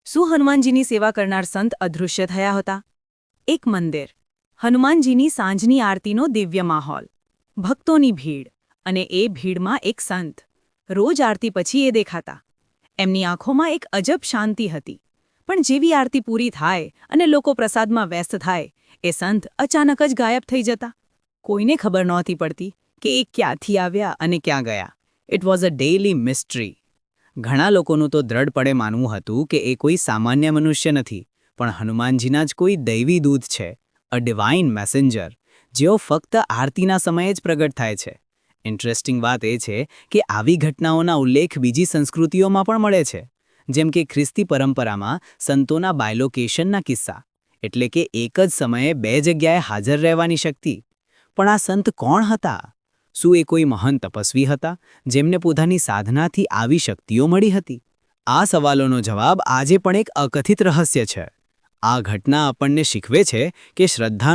શું હનુમાનજીની સેવા કરનાર સંત અદૃશ્ય થયા હતા? એક મંદિર, હનુમાનજીની સાંજની આરતીનો દિવ્ય માહોલ, ભક્તોની ભીડ, અને એ ભીડમાં એક સંત. રોજ આરતી પછી એ દેખાતા. એમની આંખોમાં એક અજબ શાંતિ હતી. પણ જેવી આરતી પૂરી થાય અને લોકો પ્રસાદમાં વ્યસ્ત થાય, એ સંત અચાનક જ ગાયબ થઈ જતા. કોઈને ખબર નહોતી પડતી કે એ ક્યાંથી આવ્યા અને ક્યાં ગયા. It was a daily mystery. ઘણા લોકોનું તો દ્રઢપણે માનવું હતું કે એ કોઈ સામાન્ય મનુષ્ય નથી, પણ હનુમાનજીના જ કોઈ દૈવી દૂત છે, અ ડિવાઇન મેસેન્જર, જેઓ ફક્ત આરતીના સમયે જ પ્રગટ થાય છે. ઇન્ટરેસ્ટિંગ વાત એ છે કે આવી ઘટનાઓના ઉલ્લેખ બીજી સંસ્કૃતિઓમાં પણ મળે છે, જેમ કે ખ્રિસ્તી પરંપરામાં સંતોના બાયલોકેશનના કિસ્સા, એટલે કે એક જ સમયે બે જગ્યાએ હાજર રહેવાની શક્તિ. પણ આ સંત કોણ હતા? શું એ કોઈ મહાન તપસ્વી હતા, જેમને પોતાની સાધનાથી આવી શક્તિઓ મળી હતી? આ સવાલોનો જવાબ આજે પણ એક અકથિત રહસ્ય છે. આ ઘટના આપણને શીખવે છે કે શ્રદ્ધાનો